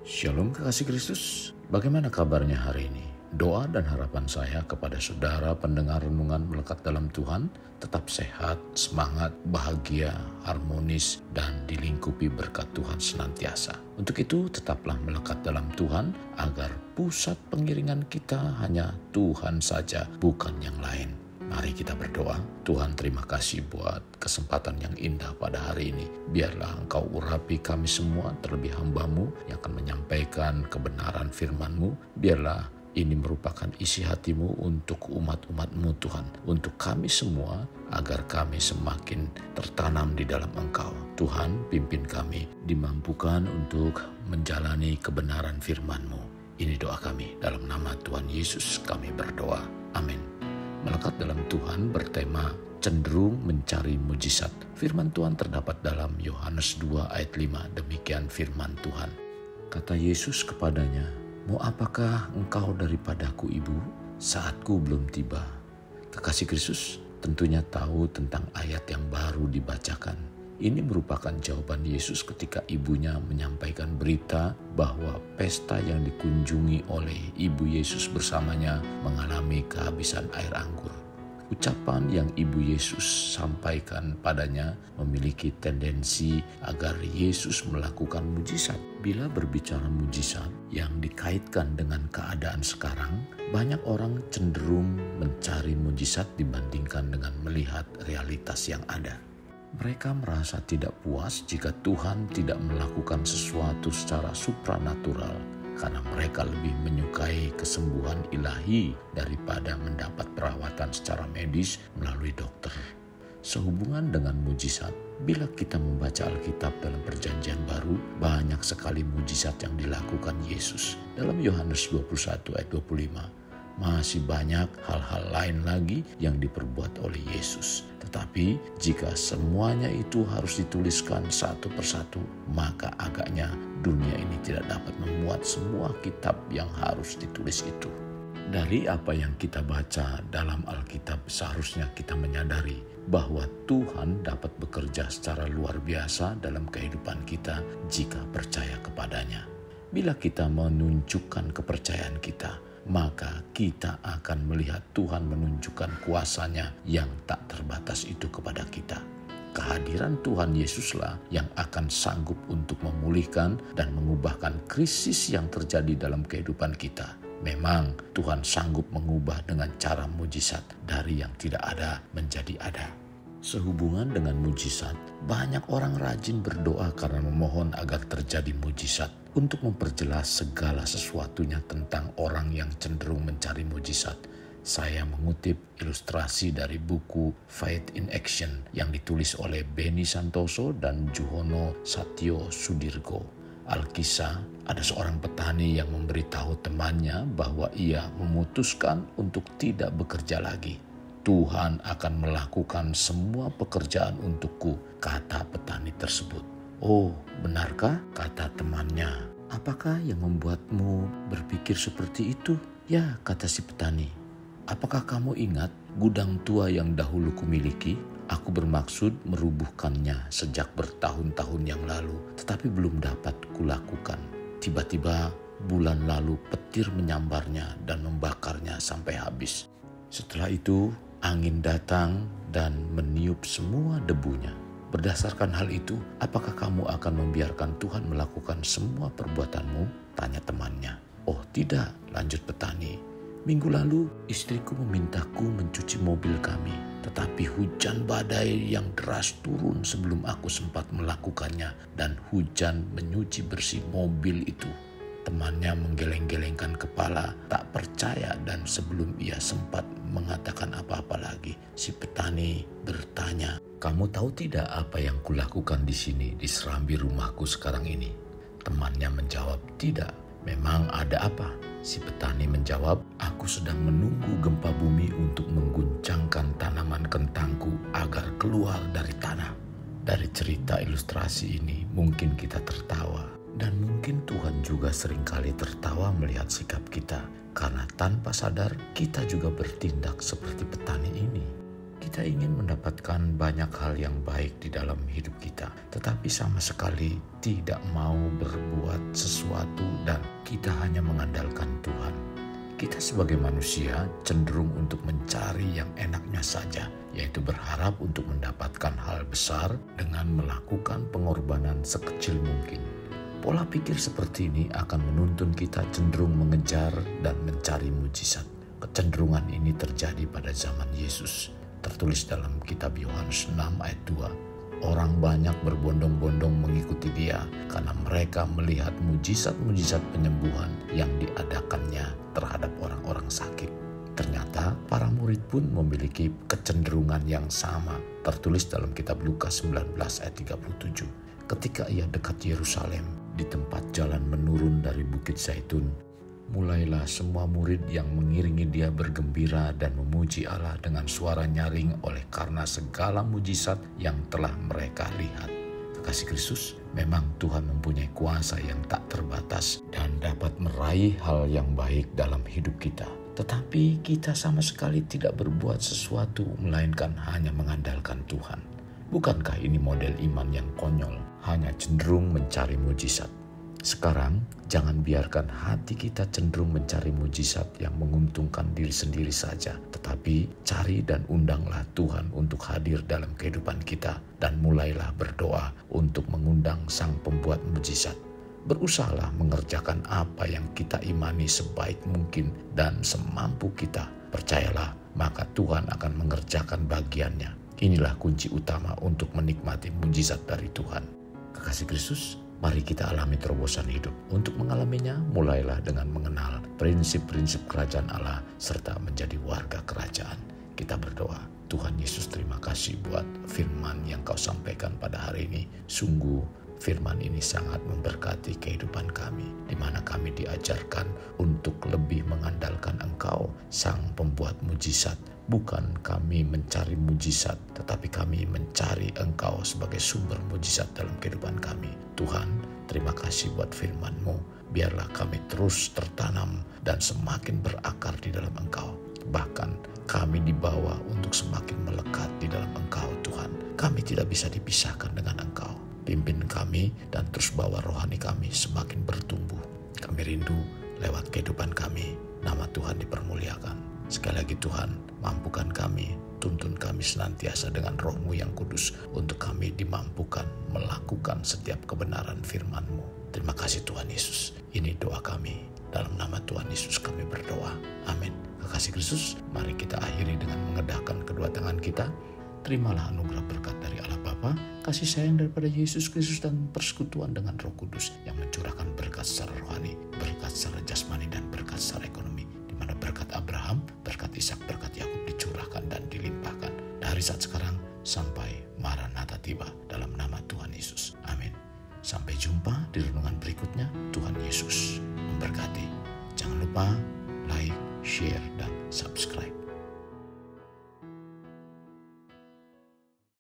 Shalom kekasih Kristus, bagaimana kabarnya hari ini? Doa dan harapan saya kepada saudara pendengar renungan melekat dalam Tuhan tetap sehat, semangat, bahagia, harmonis, dan dilingkupi berkat Tuhan senantiasa. Untuk itu tetaplah melekat dalam Tuhan agar pusat pengiringan kita hanya Tuhan saja, bukan yang lain. Mari kita berdoa. Tuhan, terima kasih buat kesempatan yang indah pada hari ini. Biarlah Engkau urapi kami semua, terlebih hamba-Mu yang akan menyampaikan kebenaran firman-Mu. Biarlah ini merupakan isi hati-Mu untuk umat-umat-Mu Tuhan. Untuk kami semua, agar kami semakin tertanam di dalam Engkau. Tuhan, pimpin kami, dimampukan untuk menjalani kebenaran firman-Mu. Ini doa kami, dalam nama Tuhan Yesus kami berdoa. Amin. Melekat dalam Tuhan bertema cenderung mencari mujizat. Firman Tuhan terdapat dalam Yohanes 2 ayat 5. Demikian firman Tuhan. Kata Yesus kepadanya, "Mau apakah engkau daripadaku, Ibu? Saatku belum tiba." Kekasih Kristus tentunya tahu tentang ayat yang baru dibacakan. Ini merupakan jawaban Yesus ketika ibunya menyampaikan berita bahwa pesta yang dikunjungi oleh ibu Yesus bersamanya mengalami kehabisan air anggur. Ucapan yang ibu Yesus sampaikan padanya memiliki tendensi agar Yesus melakukan mujizat. Bila berbicara mujizat yang dikaitkan dengan keadaan sekarang, banyak orang cenderung mencari mujizat dibandingkan dengan melihat realitas yang ada. Mereka merasa tidak puas jika Tuhan tidak melakukan sesuatu secara supranatural karena mereka lebih menyukai kesembuhan ilahi daripada mendapat perawatan secara medis melalui dokter. Sehubungan dengan mujizat, bila kita membaca Alkitab dalam Perjanjian Baru, banyak sekali mujizat yang dilakukan Yesus. Dalam Yohanes 21 ayat 25, masih banyak hal-hal lain lagi yang diperbuat oleh Yesus. Tetapi jika semuanya itu harus dituliskan satu persatu, maka agaknya dunia ini tidak dapat memuat semua kitab yang harus ditulis itu. Dari apa yang kita baca dalam Alkitab, seharusnya kita menyadari bahwa Tuhan dapat bekerja secara luar biasa dalam kehidupan kita jika percaya kepadanya. Bila kita menunjukkan kepercayaan kita, maka kita akan melihat Tuhan menunjukkan kuasa-Nya yang tak terbatas itu kepada kita. Kehadiran Tuhan Yesuslah yang akan sanggup untuk memulihkan dan mengubahkan krisis yang terjadi dalam kehidupan kita. Memang Tuhan sanggup mengubah dengan cara mujizat dari yang tidak ada menjadi ada. Sehubungan dengan mujizat, banyak orang rajin berdoa karena memohon agar terjadi mujizat. Untuk memperjelas segala sesuatunya tentang orang yang cenderung mencari mujizat, saya mengutip ilustrasi dari buku Faith in Action yang ditulis oleh Benny Santoso dan Juhono Satyo Sudirgo. Alkisah, ada seorang petani yang memberitahu temannya bahwa ia memutuskan untuk tidak bekerja lagi. "Tuhan akan melakukan semua pekerjaan untukku," kata petani tersebut. "Oh, benarkah?" kata temannya. "Apakah yang membuatmu berpikir seperti itu?" "Ya," kata si petani. "Apakah kamu ingat gudang tua yang dahulu kumiliki? Aku bermaksud merubuhkannya sejak bertahun-tahun yang lalu, tetapi belum dapat kulakukan. Tiba-tiba bulan lalu petir menyambarnya dan membakarnya sampai habis. Setelah itu angin datang dan meniup semua debunya. Berdasarkan hal itu, apakah kamu akan membiarkan Tuhan melakukan semua perbuatanmu?" tanya temannya. "Oh tidak," lanjut petani. "Minggu lalu istriku memintaku mencuci mobil kami, tetapi hujan badai yang deras turun sebelum aku sempat melakukannya dan hujan menyuci bersih mobil itu." Temannya menggeleng-gelengkan kepala, tak percaya, dan sebelum ia sempat mengatakan apa-apa lagi, si petani bertanya, "Kamu tahu tidak apa yang kulakukan di sini, di serambi rumahku sekarang ini?" Temannya menjawab, "Tidak." "Memang ada apa?" Si petani menjawab, "Aku sedang menunggu gempa bumi untuk mengguncangkan tanaman kentangku agar keluar dari tanah." Dari cerita ilustrasi ini mungkin kita tertawa. Dan mungkin Tuhan juga seringkali tertawa melihat sikap kita, karena tanpa sadar kita juga bertindak seperti petani ini. Kita ingin mendapatkan banyak hal yang baik di dalam hidup kita, tetapi sama sekali tidak mau berbuat sesuatu dan kita hanya mengandalkan Tuhan. Kita sebagai manusia cenderung untuk mencari yang enaknya saja, yaitu berharap untuk mendapatkan hal besar dengan melakukan pengorbanan sekecil mungkin. Pola pikir seperti ini akan menuntun kita cenderung mengejar dan mencari mujizat. Kecenderungan ini terjadi pada zaman Yesus. Tertulis dalam kitab Yohanes 6 ayat 2. Orang banyak berbondong-bondong mengikuti dia karena mereka melihat mujizat-mujizat penyembuhan yang diadakannya terhadap orang-orang sakit. Ternyata para murid pun memiliki kecenderungan yang sama. Tertulis dalam kitab Lukas 19 ayat 37. Ketika ia dekat Yerusalem, di tempat jalan menurun dari Bukit Zaitun, mulailah semua murid yang mengiringi dia bergembira dan memuji Allah dengan suara nyaring oleh karena segala mujizat yang telah mereka lihat. Kekasih Kristus, memang Tuhan mempunyai kuasa yang tak terbatas dan dapat meraih hal yang baik dalam hidup kita. Tetapi kita sama sekali tidak berbuat sesuatu melainkan hanya mengandalkan Tuhan. Bukankah ini model iman yang konyol, hanya cenderung mencari mujizat? Sekarang, jangan biarkan hati kita cenderung mencari mujizat yang menguntungkan diri sendiri saja. Tetapi cari dan undanglah Tuhan untuk hadir dalam kehidupan kita. Dan mulailah berdoa untuk mengundang Sang Pembuat mujizat. Berusahalah mengerjakan apa yang kita imani sebaik mungkin dan semampu kita. Percayalah, maka Tuhan akan mengerjakan bagiannya. Inilah kunci utama untuk menikmati mujizat dari Tuhan. Kekasih Kristus, mari kita alami terobosan hidup. Untuk mengalaminya, mulailah dengan mengenal prinsip-prinsip kerajaan Allah serta menjadi warga kerajaan. Kita berdoa. Tuhan Yesus, terima kasih buat firman yang Kau sampaikan pada hari ini. Sungguh firman ini sangat memberkati kehidupan kami, di mana kami diajarkan untuk lebih mengandalkan Engkau, Sang Pembuat mujizat. Bukan kami mencari mujizat, tetapi kami mencari Engkau sebagai sumber mujizat dalam kehidupan kami. Tuhan, terima kasih buat firman-Mu. Biarlah kami terus tertanam dan semakin berakar di dalam Engkau. Bahkan kami dibawa untuk semakin melekat di dalam Engkau, Tuhan. Kami tidak bisa dipisahkan dengan Engkau. Pimpin kami dan terus bawa rohani kami semakin bertumbuh. Kami rindu lewat kehidupan kami. Nama Tuhan dipermuliakan. Sekali lagi Tuhan, mampukan kami, tuntun kami senantiasa dengan Roh-Mu yang kudus untuk kami dimampukan melakukan setiap kebenaran firman-Mu. Terima kasih Tuhan Yesus. Ini doa kami. Dalam nama Tuhan Yesus kami berdoa. Amin. Kekasih Kristus, mari kita akhiri dengan mengedahkan kedua tangan kita. Terimalah anugerah berkat dari Allah Bapa, kasih sayang daripada Yesus Kristus dan persekutuan dengan Roh Kudus yang mencurahkan berkat secara rohani, berkat secara jasmani dan berkat secara ekonomi. Di mana berkat Abraham, berkat Ishak, berkat Yakub dicurahkan dan dilimpahkan dari saat sekarang sampai Maranatha tiba dalam nama Tuhan Yesus. Amin. Sampai jumpa di renungan berikutnya. Tuhan Yesus memberkati. Jangan lupa like, share,